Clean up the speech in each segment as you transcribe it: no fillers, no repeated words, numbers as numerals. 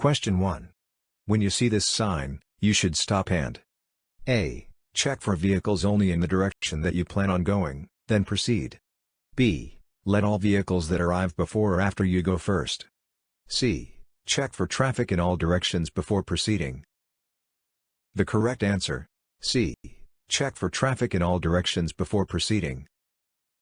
Question 1. When you see this sign, you should stop and A. Check for vehicles only in the direction that you plan on going, then proceed. B. Let all vehicles that arrive before or after you go first. C. Check for traffic in all directions before proceeding. The correct answer, C. Check for traffic in all directions before proceeding.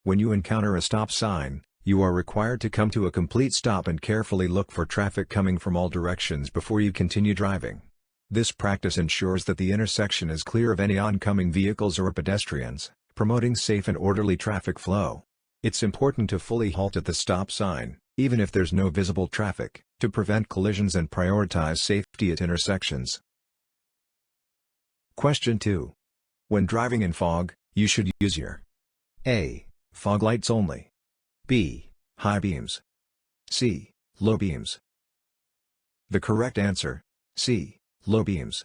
When you encounter a stop sign, you are required to come to a complete stop and carefully look for traffic coming from all directions before you continue driving. This practice ensures that the intersection is clear of any oncoming vehicles or pedestrians, promoting safe and orderly traffic flow. It's important to fully halt at the stop sign, even if there's no visible traffic, to prevent collisions and prioritize safety at intersections. Question 2. When driving in fog, you should use your A. Fog lights only. B. High beams. C. Low beams. The correct answer, C. Low beams.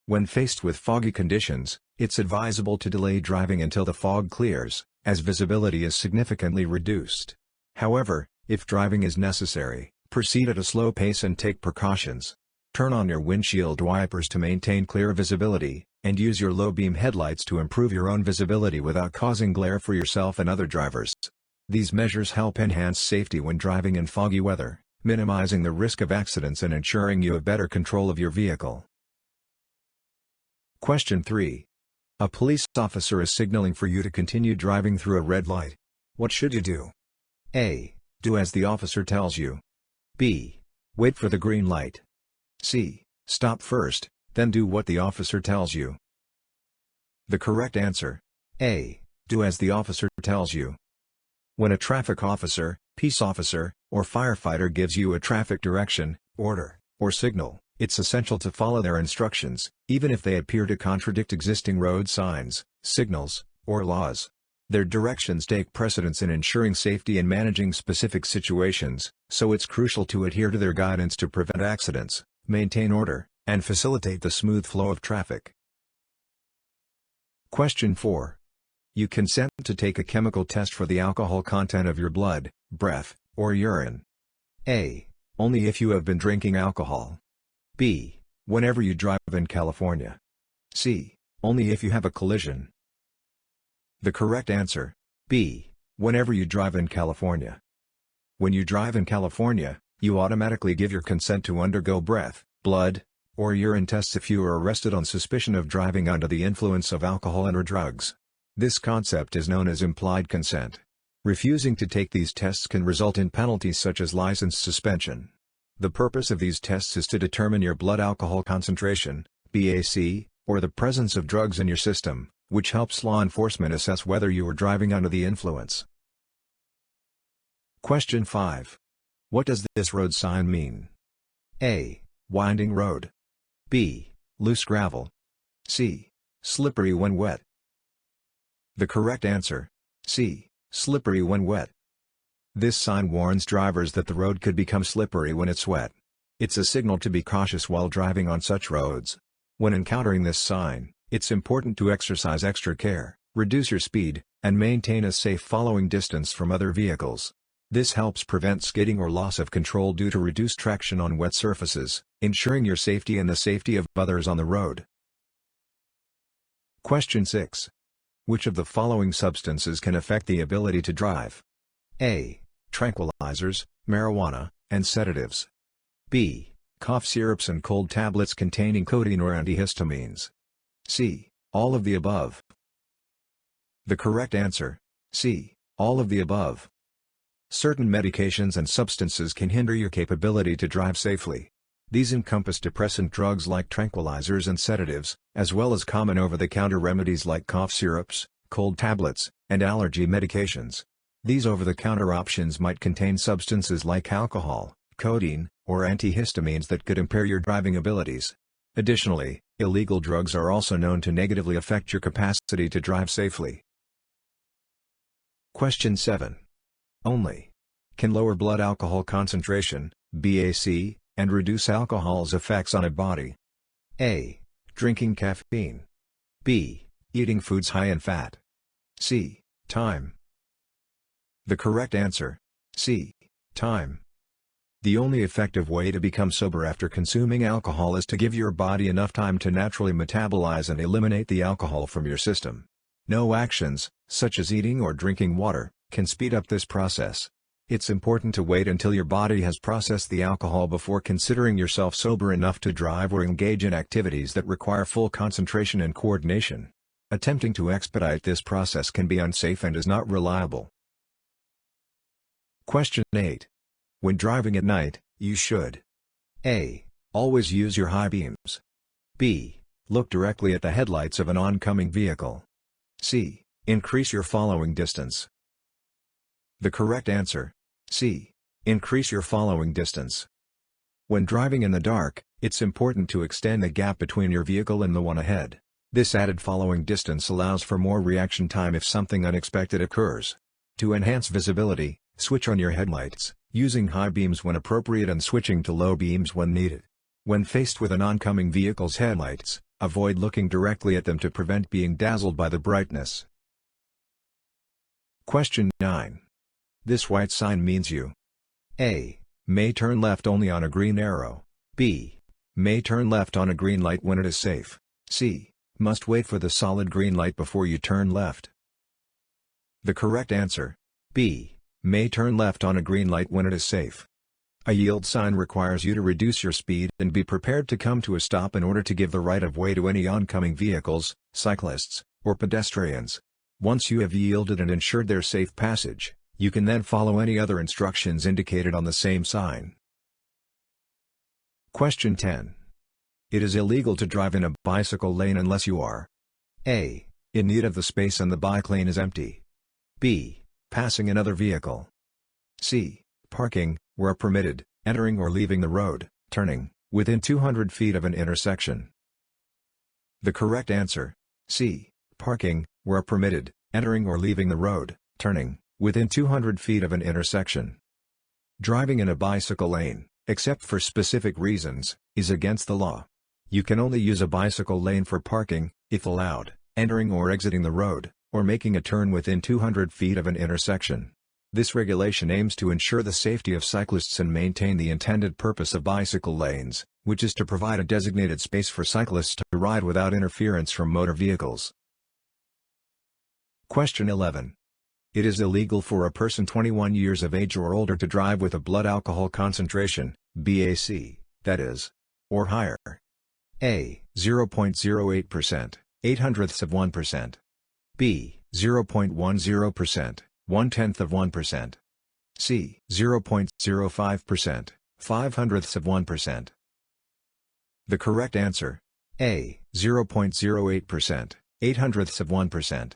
When faced with foggy conditions, it's advisable to delay driving until the fog clears, as visibility is significantly reduced. However, if driving is necessary, proceed at a slow pace and take precautions. Turn on your windshield wipers to maintain clear visibility, and use your low-beam headlights to improve your own visibility without causing glare for yourself and other drivers. These measures help enhance safety when driving in foggy weather, minimizing the risk of accidents and ensuring you have better control of your vehicle. Question 3. A police officer is signaling for you to continue driving through a red light. What should you do? A. Do as the officer tells you. B. Wait for the green light. C. Stop first, then do what the officer tells you. The correct answer, A. Do as the officer tells you. When a traffic officer, peace officer, or firefighter gives you a traffic direction, order, or signal, it's essential to follow their instructions, even if they appear to contradict existing road signs, signals, or laws. Their directions take precedence in ensuring safety and managing specific situations, so it's crucial to adhere to their guidance to prevent accidents, maintain order, and facilitate the smooth flow of traffic. Question 4. You consent to take a chemical test for the alcohol content of your blood, breath, or urine. A. Only if you have been drinking alcohol. B. Whenever you drive in California. C. Only if you have a collision. The correct answer, B. Whenever you drive in California. When you drive in California, you automatically give your consent to undergo breath, blood, or urine tests if you are arrested on suspicion of driving under the influence of alcohol and/or drugs. This concept is known as implied consent. Refusing to take these tests can result in penalties such as license suspension. The purpose of these tests is to determine your blood alcohol concentration, BAC, or the presence of drugs in your system, which helps law enforcement assess whether you are driving under the influence. Question 5. What does this road sign mean? A. Winding road. B. Loose gravel. C. Slippery when wet. The correct answer, C. Slippery when wet. This sign warns drivers that the road could become slippery when it's wet. It's a signal to be cautious while driving on such roads. When encountering this sign, it's important to exercise extra care, reduce your speed, and maintain a safe following distance from other vehicles. This helps prevent skidding or loss of control due to reduced traction on wet surfaces, ensuring your safety and the safety of others on the road. Question 6. Which of the following substances can affect the ability to drive? A. Tranquilizers, marijuana, and sedatives. B. Cough syrups and cold tablets containing codeine or antihistamines. C. All of the above. The correct answer, C. All of the above. Certain medications and substances can hinder your capability to drive safely. These encompass depressant drugs like tranquilizers and sedatives, as well as common over-the-counter remedies like cough syrups, cold tablets, and allergy medications. These over-the-counter options might contain substances like alcohol, codeine, or antihistamines that could impair your driving abilities. Additionally, illegal drugs are also known to negatively affect your capacity to drive safely. Question 7. Only can lower blood alcohol concentration, BAC, and reduce alcohol's effects on a body. A. Drinking caffeine. B. Eating foods high in fat. C. Time. The correct answer, C. Time. The only effective way to become sober after consuming alcohol is to give your body enough time to naturally metabolize and eliminate the alcohol from your system. No actions, such as eating or drinking water, can speed up this process. It's important to wait until your body has processed the alcohol before considering yourself sober enough to drive or engage in activities that require full concentration and coordination. Attempting to expedite this process can be unsafe and is not reliable. Question 8. When driving at night, you should A. Always use your high beams. B. Look directly at the headlights of an oncoming vehicle. C. Increase your following distance. The correct answer: C. Increase your following distance. When driving in the dark, it's important to extend the gap between your vehicle and the one ahead. This added following distance allows for more reaction time if something unexpected occurs. To enhance visibility, switch on your headlights, using high beams when appropriate and switching to low beams when needed. When faced with an oncoming vehicle's headlights, avoid looking directly at them to prevent being dazzled by the brightness. Question 9. This white sign means you A. May turn left only on a green arrow. B. May turn left on a green light when it is safe. C. Must wait for the solid green light before you turn left. The correct answer: B. May turn left on a green light when it is safe. A yield sign requires you to reduce your speed and be prepared to come to a stop in order to give the right of way to any oncoming vehicles, cyclists, or pedestrians. Once you have yielded and ensured their safe passage, you can then follow any other instructions indicated on the same sign. Question 10. It is illegal to drive in a bicycle lane unless you are A. In need of the space and the bike lane is empty. B. Passing another vehicle. C. Parking, where permitted, entering or leaving the road, turning, within 200 feet of an intersection. The correct answer: C. Parking, where permitted, entering or leaving the road, turning, within 200 feet of an intersection. Driving in a bicycle lane, except for specific reasons, is against the law. You can only use a bicycle lane for parking, if allowed, entering or exiting the road, or making a turn within 200 feet of an intersection. This regulation aims to ensure the safety of cyclists and maintain the intended purpose of bicycle lanes, which is to provide a designated space for cyclists to ride without interference from motor vehicles. Question 11. It is illegal for a person 21 years of age or older to drive with a blood alcohol concentration, BAC, that is, or higher. A. 0.08%, 0.08%. B. 0.10%, 0.1%. C. 0.05%, 0.05%. The correct answer: A. 0.08%, 0.08%.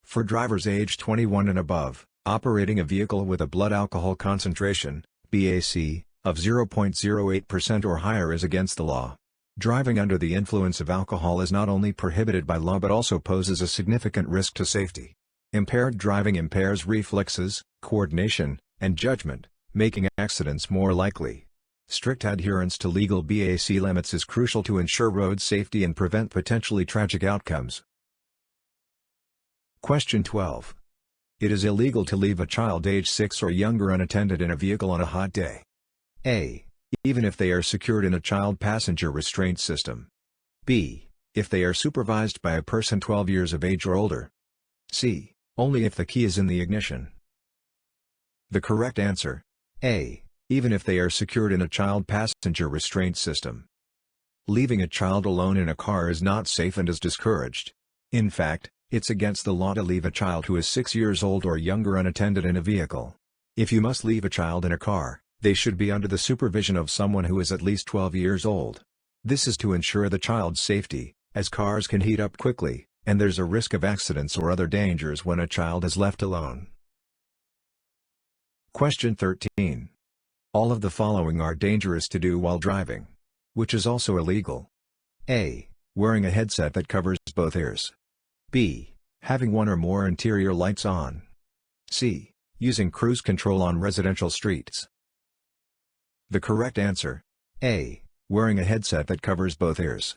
For drivers aged 21 and above, operating a vehicle with a blood alcohol concentration, BAC, of 0.08% or higher is against the law. Driving under the influence of alcohol is not only prohibited by law but also poses a significant risk to safety. Impaired driving impairs reflexes, coordination, and judgment, making accidents more likely. Strict adherence to legal BAC limits is crucial to ensure road safety and prevent potentially tragic outcomes. Question 12. It is illegal to leave a child age 6 or younger unattended in a vehicle on a hot day. A. Even if they are secured in a child passenger restraint system. B. If they are supervised by a person 12 years of age or older. C. Only if the key is in the ignition. The correct answer: A. Even if they are secured in a child passenger restraint system. Leaving a child alone in a car is not safe and is discouraged. In fact, it's against the law to leave a child who is 6 years old or younger unattended in a vehicle. If you must leave a child in a car, they should be under the supervision of someone who is at least 12 years old. This is to ensure the child's safety, as cars can heat up quickly, and there's a risk of accidents or other dangers when a child is left alone. Question 13. All of the following are dangerous to do while driving. Which is also illegal? A. Wearing a headset that covers both ears. B. Having one or more interior lights on. C. Using cruise control on residential streets. The correct answer: A. Wearing a headset that covers both ears.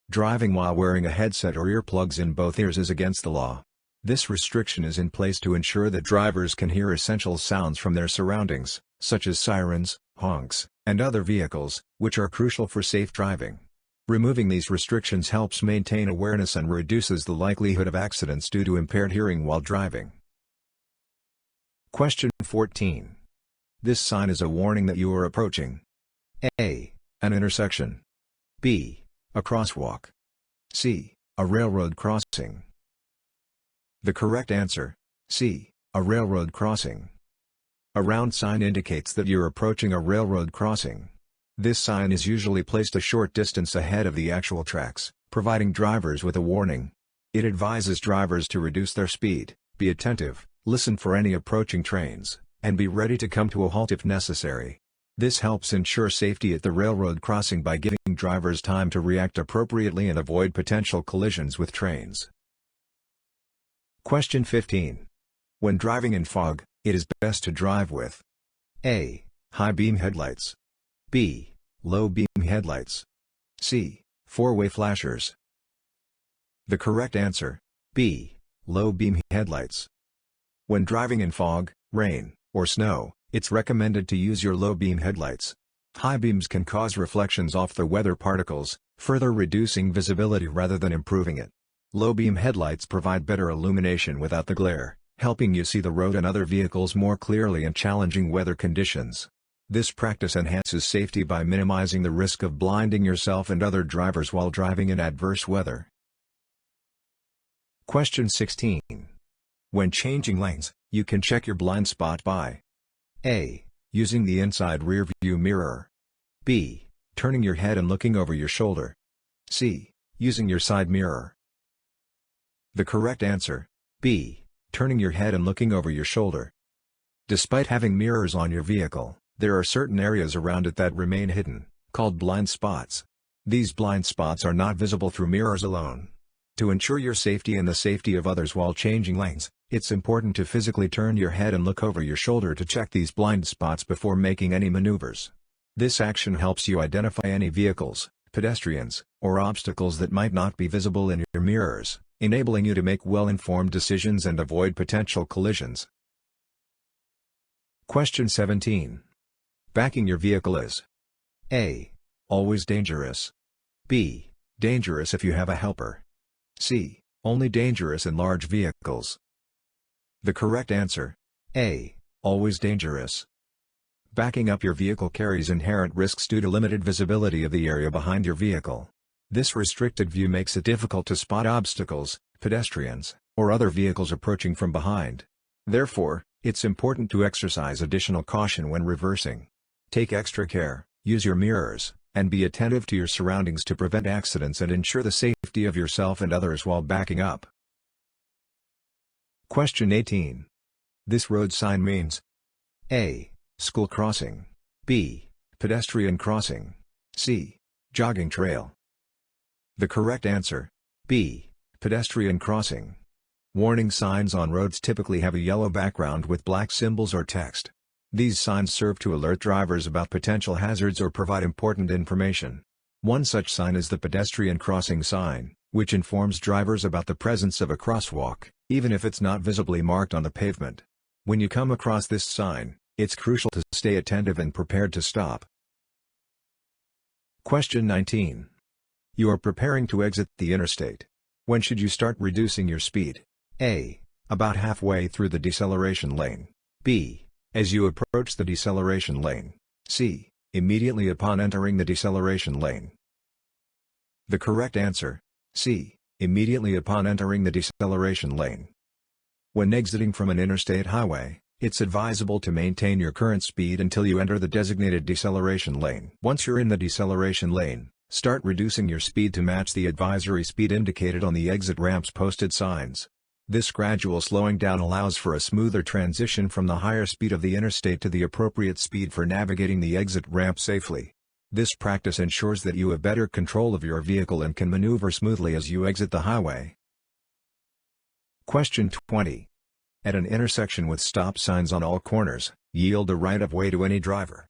Driving while wearing a headset or earplugs in both ears is against the law. This restriction is in place to ensure that drivers can hear essential sounds from their surroundings, such as sirens, honks, and other vehicles, which are crucial for safe driving. Removing these restrictions helps maintain awareness and reduces the likelihood of accidents due to impaired hearing while driving. Question 14. This sign is a warning that you are approaching A. An intersection. B. A crosswalk. C. A railroad crossing. The correct answer, C. A railroad crossing. A round sign indicates that you're approaching a railroad crossing. This sign is usually placed a short distance ahead of the actual tracks, providing drivers with a warning. It advises drivers to reduce their speed, be attentive, listen for any approaching trains, and be ready to come to a halt if necessary. This helps ensure safety at the railroad crossing by giving drivers time to react appropriately and avoid potential collisions with trains. Question 15. When driving in fog, it is best to drive with A. High beam headlights. B. Low beam headlights. C. Four-way flashers. The correct answer, B. Low beam headlights. When driving in fog, rain, or snow, it's recommended to use your low beam headlights. High beams can cause reflections off the weather particles, further reducing visibility rather than improving it. Low beam headlights provide better illumination without the glare, helping you see the road and other vehicles more clearly in challenging weather conditions. This practice enhances safety by minimizing the risk of blinding yourself and other drivers while driving in adverse weather. Question 16. When changing lanes, you can check your blind spot by A. Using the inside rear view mirror. B. Turning your head and looking over your shoulder. C. Using your side mirror. The correct answer, B. Turning your head and looking over your shoulder. Despite having mirrors on your vehicle, there are certain areas around it that remain hidden, called blind spots. These blind spots are not visible through mirrors alone. To ensure your safety and the safety of others while changing lanes, it's important to physically turn your head and look over your shoulder to check these blind spots before making any maneuvers. This action helps you identify any vehicles, pedestrians, or obstacles that might not be visible in your mirrors, enabling you to make well-informed decisions and avoid potential collisions. Question 17. Backing your vehicle is A. Always dangerous. B. Dangerous if you have a helper. C. Only dangerous in large vehicles. The correct answer, A. Always dangerous. Backing up your vehicle carries inherent risks due to limited visibility of the area behind your vehicle. This restricted view makes it difficult to spot obstacles, pedestrians, or other vehicles approaching from behind. Therefore, it's important to exercise additional caution when reversing. Take extra care, use your mirrors, and be attentive to your surroundings to prevent accidents and ensure the safety of yourself and others while backing up. Question 18. This road sign means A. School crossing. B. Pedestrian crossing. C. Jogging trail. The correct answer, B. Pedestrian crossing. Warning signs on roads typically have a yellow background with black symbols or text. These signs serve to alert drivers about potential hazards or provide important information. One such sign is the pedestrian crossing sign, which informs drivers about the presence of a crosswalk, even if it's not visibly marked on the pavement. When you come across this sign, it's crucial to stay attentive and prepared to stop. Question 19. You are preparing to exit the interstate. When should you start reducing your speed? A. About halfway through the deceleration lane. B. As you approach the deceleration lane. C. Immediately upon entering the deceleration lane. The correct answer, C. Immediately upon entering the deceleration lane. When exiting from an interstate highway, it's advisable to maintain your current speed until you enter the designated deceleration lane. Once you're in the deceleration lane, start reducing your speed to match the advisory speed indicated on the exit ramp's posted signs. This gradual slowing down allows for a smoother transition from the higher speed of the interstate to the appropriate speed for navigating the exit ramp safely. This practice ensures that you have better control of your vehicle and can maneuver smoothly as you exit the highway. Question 20. At an intersection with stop signs on all corners, yield the right of way to any driver.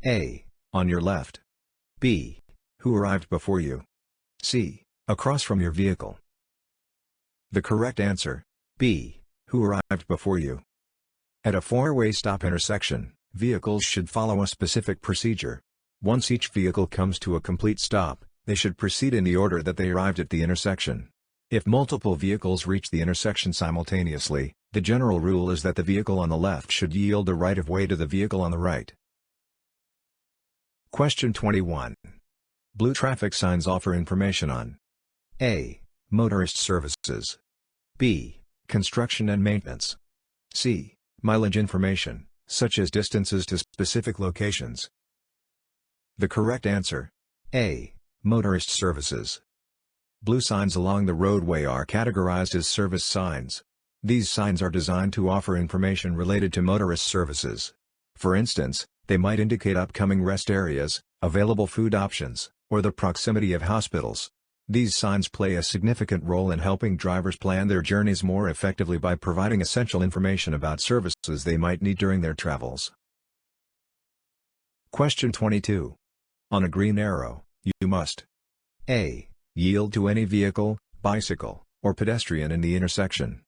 A. On your left. B. Who arrived before you. C. Across from your vehicle. The correct answer, B. Who arrived before you. At a four-way stop intersection, Vehicles should follow a specific procedure. Once each vehicle comes to a complete stop, they should proceed in the order that they arrived at the intersection. If multiple vehicles reach the intersection simultaneously, the general rule is that the vehicle on the left should yield the right-of-way to the vehicle on the right. Question 21. Blue traffic signs offer information on A. Motorist services. B. Construction and maintenance. C. Mileage information, such as distances to specific locations. The correct answer: A. Motorist services. Blue signs along the roadway are categorized as service signs. These signs are designed to offer information related to motorist services. For instance, they might indicate upcoming rest areas, available food options, or the proximity of hospitals. These signs play a significant role in helping drivers plan their journeys more effectively by providing essential information about services they might need during their travels. Question 22. On a green arrow, you must A. Yield to any vehicle, bicycle, or pedestrian in the intersection.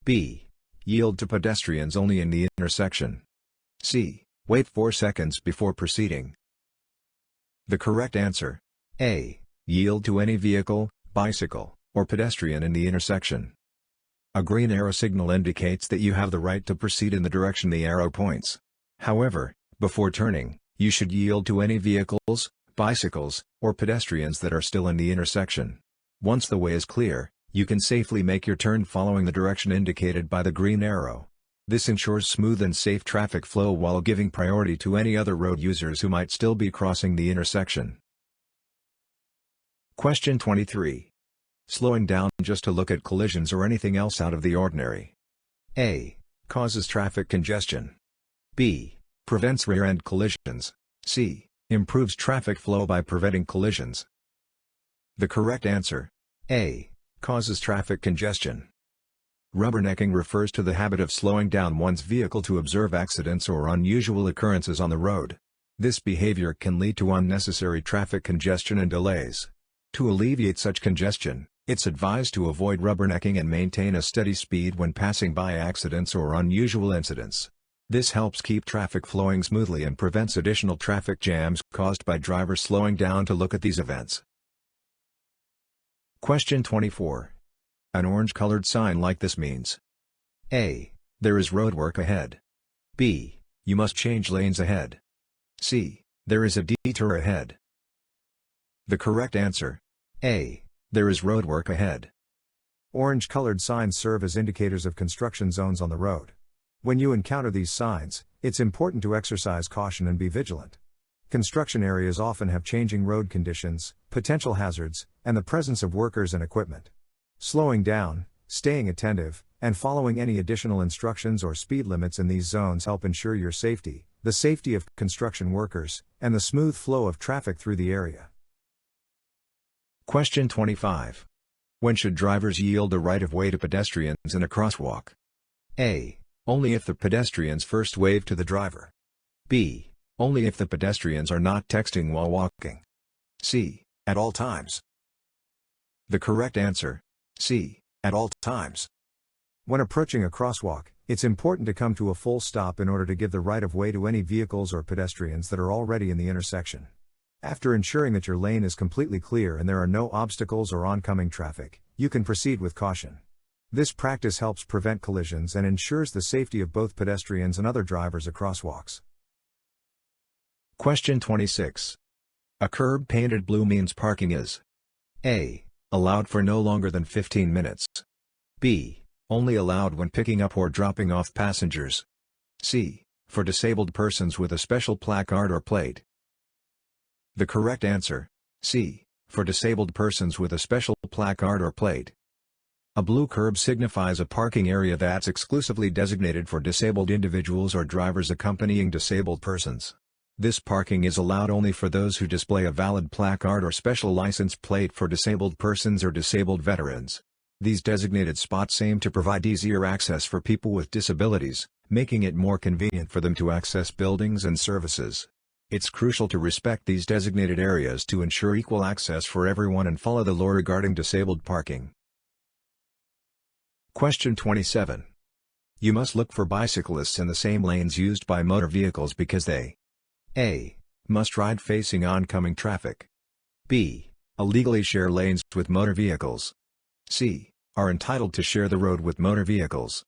B. Yield to pedestrians only in the intersection. C. Wait 4 seconds before proceeding. The correct answer: A. Yield to any vehicle, bicycle, or pedestrian in the intersection. A green arrow signal indicates that you have the right to proceed in the direction the arrow points. However, before turning, you should yield to any vehicles, bicycles, or pedestrians that are still in the intersection. Once the way is clear, you can safely make your turn following the direction indicated by the green arrow. This ensures smooth and safe traffic flow while giving priority to any other road users who might still be crossing the intersection. Question 23. Slowing down just to look at collisions or anything else out of the ordinary. A. Causes traffic congestion. B. Prevents rear-end collisions. C. Improves traffic flow by preventing collisions. The correct answer: A. Causes traffic congestion. Rubbernecking refers to the habit of slowing down one's vehicle to observe accidents or unusual occurrences on the road. This behavior can lead to unnecessary traffic congestion and delays. To alleviate such congestion, it's advised to avoid rubbernecking and maintain a steady speed when passing by accidents or unusual incidents. This helps keep traffic flowing smoothly and prevents additional traffic jams caused by drivers slowing down to look at these events. Question 24. An orange-colored sign like this means A. There is roadwork ahead. B. You must change lanes ahead. C. There is a detour ahead. The correct answer: A. There is roadwork ahead. Orange-colored signs serve as indicators of construction zones on the road. When you encounter these signs, it's important to exercise caution and be vigilant. Construction areas often have changing road conditions, potential hazards, and the presence of workers and equipment. Slowing down, staying attentive, and following any additional instructions or speed limits in these zones help ensure your safety, the safety of construction workers, and the smooth flow of traffic through the area. Question 25. When should drivers yield the right-of-way to pedestrians in a crosswalk? A. Only if the pedestrians first wave to the driver. B. Only if the pedestrians are not texting while walking. C. At all times. The correct answer: C. At all times. When approaching a crosswalk, it's important to come to a full stop in order to give the right-of-way to any vehicles or pedestrians that are already in the intersection. After ensuring that your lane is completely clear and there are no obstacles or oncoming traffic, you can proceed with caution. This practice helps prevent collisions and ensures the safety of both pedestrians and other drivers at crosswalks. Question 26. A curb painted blue means parking is A. Allowed for no longer than 15 minutes. B. Only allowed when picking up or dropping off passengers. C. For disabled persons with a special placard or plate. The correct answer: C. For disabled persons with a special placard or plate. A blue curb signifies a parking area that's exclusively designated for disabled individuals or drivers accompanying disabled persons. This parking is allowed only for those who display a valid placard or special license plate for disabled persons or disabled veterans. These designated spots aim to provide easier access for people with disabilities, making it more convenient for them to access buildings and services. It's crucial to respect these designated areas to ensure equal access for everyone and follow the law regarding disabled parking. Question 27. You must look for bicyclists in the same lanes used by motor vehicles because they A. Must ride facing oncoming traffic. B. Illegally share lanes with motor vehicles. C. Are entitled to share the road with motor vehicles.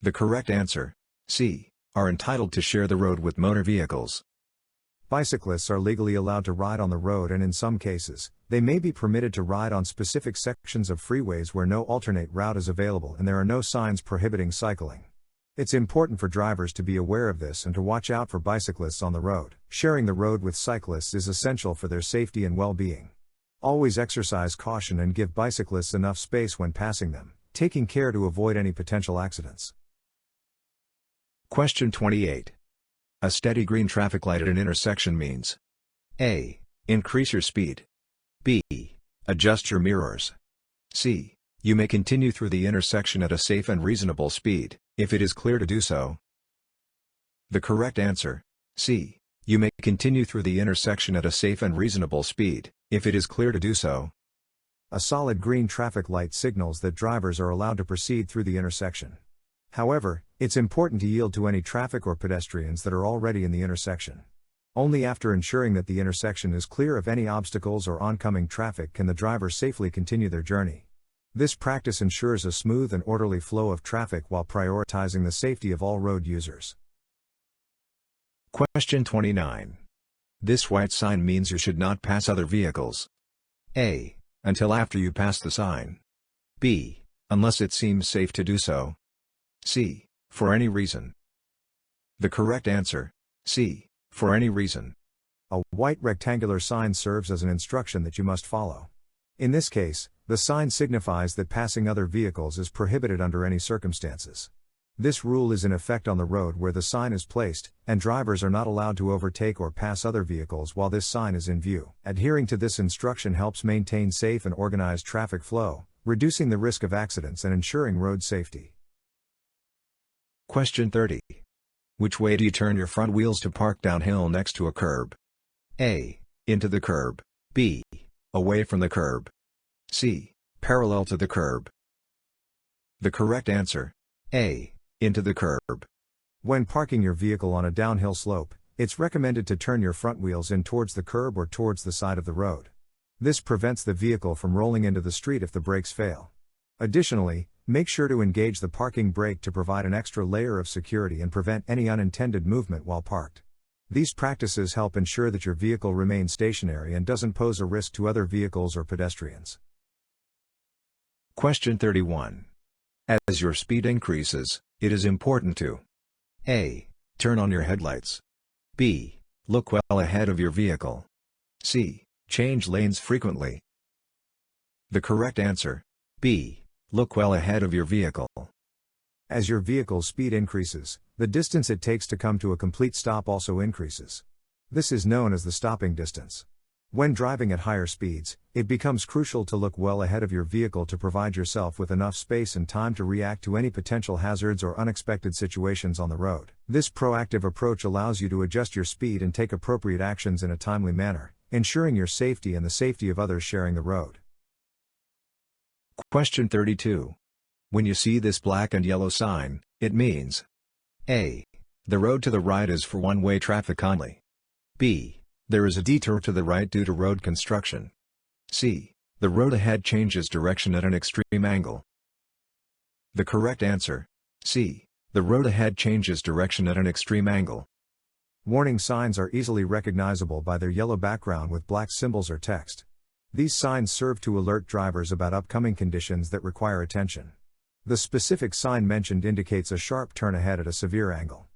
The correct answer, C. Are entitled to share the road with motor vehicles. Bicyclists are legally allowed to ride on the road, and in some cases, they may be permitted to ride on specific sections of freeways where no alternate route is available and there are no signs prohibiting cycling. It's important for drivers to be aware of this and to watch out for bicyclists on the road. Sharing the road with cyclists is essential for their safety and well-being. Always exercise caution and give bicyclists enough space when passing them, taking care to avoid any potential accidents. Question 28. A steady green traffic light at an intersection means A. Increase your speed. B. Adjust your mirrors. C. You may continue through the intersection at a safe and reasonable speed, if it is clear to do so. The correct answer, C. You may continue through the intersection at a safe and reasonable speed, if it is clear to do so. A solid green traffic light signals that drivers are allowed to proceed through the intersection. However, it's important to yield to any traffic or pedestrians that are already in the intersection. Only after ensuring that the intersection is clear of any obstacles or oncoming traffic can the driver safely continue their journey. This practice ensures a smooth and orderly flow of traffic while prioritizing the safety of all road users. Question 29. This white sign means you should not pass other vehicles. A. Until after you pass the sign. B. Unless it seems safe to do so. C. For any reason. The correct answer, C. For any reason. A white rectangular sign serves as an instruction that you must follow. In this case, the sign signifies that passing other vehicles is prohibited under any circumstances. This rule is in effect on the road where the sign is placed, and drivers are not allowed to overtake or pass other vehicles while this sign is in view. Adhering to this instruction helps maintain safe and organized traffic flow, reducing the risk of accidents and ensuring road safety. Question 30. Which way do you turn your front wheels to park downhill next to a curb? A. Into the curb. B. Away from the curb. C. Parallel to the curb. The correct answer, A. Into the curb. When parking your vehicle on a downhill slope, it's recommended to turn your front wheels in towards the curb or towards the side of the road. This prevents the vehicle from rolling into the street if the brakes fail. Additionally, make sure to engage the parking brake to provide an extra layer of security and prevent any unintended movement while parked. These practices help ensure that your vehicle remains stationary and doesn't pose a risk to other vehicles or pedestrians. Question 31. As your speed increases, it is important to A. Turn on your headlights. B. Look well ahead of your vehicle. C. Change lanes frequently. The correct answer, B. Look well ahead of your vehicle. As your vehicle's speed increases, the distance it takes to come to a complete stop also increases. This is known as the stopping distance. When driving at higher speeds, it becomes crucial to look well ahead of your vehicle to provide yourself with enough space and time to react to any potential hazards or unexpected situations on the road. This proactive approach allows you to adjust your speed and take appropriate actions in a timely manner, ensuring your safety and the safety of others sharing the road. Question 32. When you see this black and yellow sign, it means A. The road to the right is for one-way traffic only. B. There is a detour to the right due to road construction. C. The road ahead changes direction at an extreme angle. The correct answer, C. The road ahead changes direction at an extreme angle. Warning signs are easily recognizable by their yellow background with black symbols or text. These signs serve to alert drivers about upcoming conditions that require attention. The specific sign mentioned indicates a sharp turn ahead at a severe angle.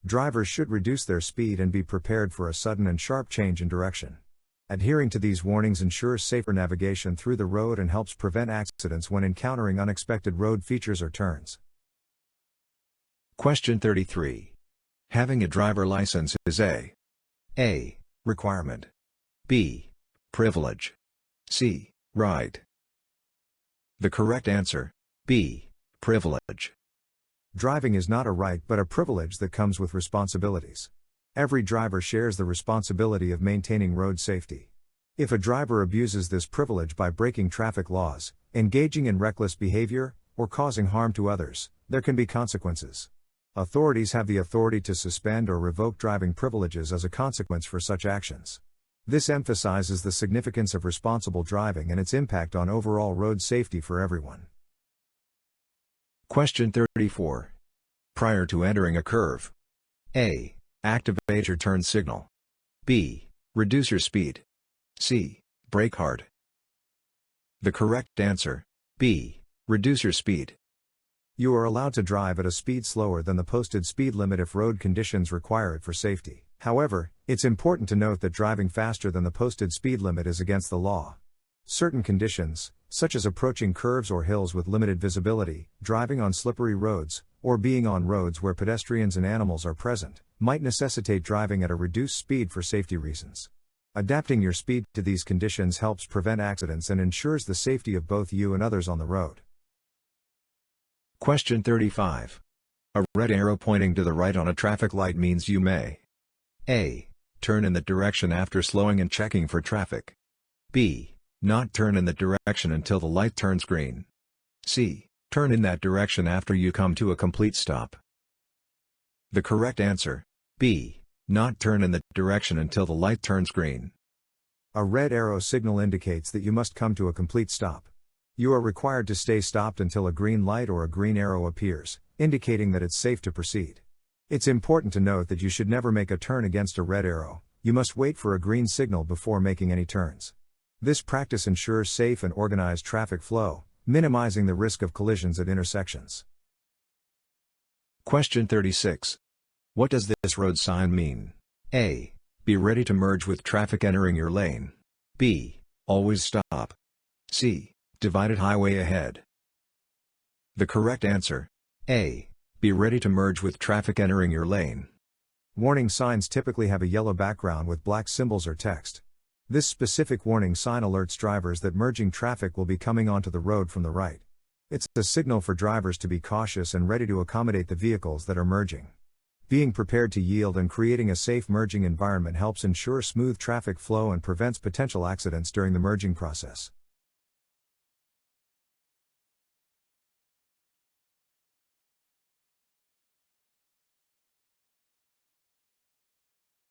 Drivers should reduce their speed and be prepared for a sudden and sharp change in direction. Adhering to these warnings ensures safer navigation through the road and helps prevent accidents when encountering unexpected road features or turns. Question 33. Having a driver license is A. Requirement. B. Privilege. C. Right. The correct answer, B. Privilege. Driving is not a right but a privilege that comes with responsibilities. Every driver shares the responsibility of maintaining road safety. If a driver abuses this privilege by breaking traffic laws, engaging in reckless behavior, or causing harm to others, there can be consequences. Authorities have the authority to suspend or revoke driving privileges as a consequence for such actions. This emphasizes the significance of responsible driving and its impact on overall road safety for everyone. Question 34. Prior to entering a curve. A. Activate your turn signal. B. Reduce your speed. C. Brake hard. The correct answer. B. Reduce your speed. You are allowed to drive at a speed slower than the posted speed limit if road conditions require it for safety. However, it's important to note that driving faster than the posted speed limit is against the law. Certain conditions, such as approaching curves or hills with limited visibility, driving on slippery roads, or being on roads where pedestrians and animals are present, might necessitate driving at a reduced speed for safety reasons. Adapting your speed to these conditions helps prevent accidents and ensures the safety of both you and others on the road. Question 35. A red arrow pointing to the right on a traffic light means you may A. Turn in that direction after slowing and checking for traffic. B. Not turn in that direction until the light turns green. C. Turn in that direction after you come to a complete stop. The correct answer. B. Not turn in that direction until the light turns green. A red arrow signal indicates that you must come to a complete stop. You are required to stay stopped until a green light or a green arrow appears, indicating that it's safe to proceed. It's important to note that you should never make a turn against a red arrow. You must wait for a green signal before making any turns. This practice ensures safe and organized traffic flow, minimizing the risk of collisions at intersections. Question 36. What does this road sign mean? A. Be ready to merge with traffic entering your lane. B. Always stop. C. Divided highway ahead. The correct answer. A. Be ready to merge with traffic entering your lane. Warning signs typically have a yellow background with black symbols or text. This specific warning sign alerts drivers that merging traffic will be coming onto the road from the right. It's a signal for drivers to be cautious and ready to accommodate the vehicles that are merging. Being prepared to yield and creating a safe merging environment helps ensure smooth traffic flow and prevents potential accidents during the merging process.